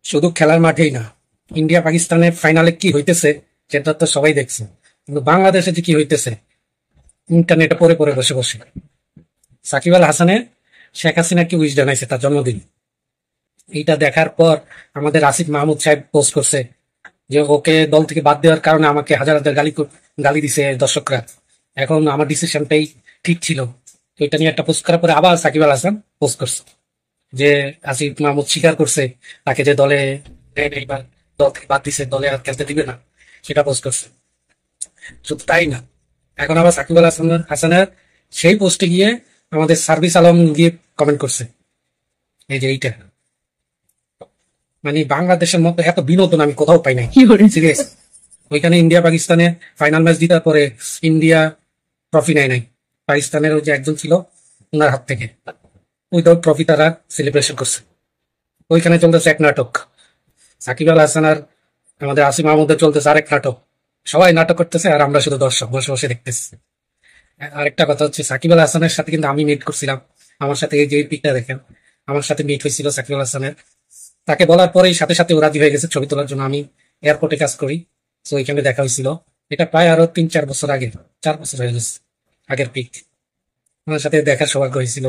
শুধু খেলার মাঠেই না, ইন্ডিয়া পাকিস্তানের ফাইনালে কি হইতেছে সেটা তো সবাই দেখছে, কিন্তু বাংলাদেশে যে কি হইতেছে ইন্টারনেটে পড়ে পড়ে বসে বসে। সাকিব আল হাসানে শেখ হাসিনাকে উইশ জানাইছে তার জন্মদিন। এইটা দেখার পর আমাদের আসিফ মাহমুদ সাহেব পোস্ট করছে যে ওকে দল থেকে বাদ দেওয়ার কারণে আমাকে হাজার হাজার গালি দিছে দর্শকরা, এখন আমার ডিসিশনটাই ঠিক ছিল। তো এটা নিয়ে একটা পোস্ট করার পরে আবার সাকিব আল হাসান পোস্ট করছে যে আসিফ মাহমুদ স্বীকার করছে তাকে যে দলে নেয় নাই বা দল থেকে বাদ দিছে, দলে আর খেলতে দিবে না, সেটা পোস্ট করছে। শুধু তাই না, এখন আবার সাকিব আল হাসানের সেই পোস্টে গিয়ে আমাদের সার্ভিস আলম গিয়ে কমেন্ট করছে এই যে এইটা। মানে বাংলাদেশের মতো এত বিনোদন আমি কোথাও পাই নাই, সিরিয়াস। ওইখানে ইন্ডিয়া পাকিস্তানে ফাইনাল ম্যাচ জিতার পরে ইন্ডিয়া ট্রফি নেয় নাই, পাকিস্তানের ওই যে একজন ছিল ওনার হাত থেকে উইদাউট ট্রফি তারা সেলিব্রেশন করছে। ওইখানে চলতেছে এক নাটক, সাকিব আল হাসান আর আমাদের আসিম মাহমুদের চলতেছে আরেক নাটক। সবাই নাটক করতেছে আর আমরা শুধু দর্শক বসে বসে দেখতেছি। আরেকটা কথা হচ্ছে, সাকিব আল হাসানের সাথে কিন্তু আমি মিট করছিলাম। আমার সাথে এই যে পিকটা দেখেন, আমার সাথে মিট হয়েছিল সাকিব আল হাসানের। তাকে বলার পরেই সাথে সাথে ও রাজি হয়ে গেছে ছবি তোলার জন্য। আমি এয়ারপোর্টে কাজ করি, তো ওইখানে দেখা হয়েছিল। এটা প্রায় আরো 3-4 বছর আগে, 4 বছর হয়ে গেছে আগের পিক। আমার সাথে দেখার সৌভাগ্য হয়েছিল।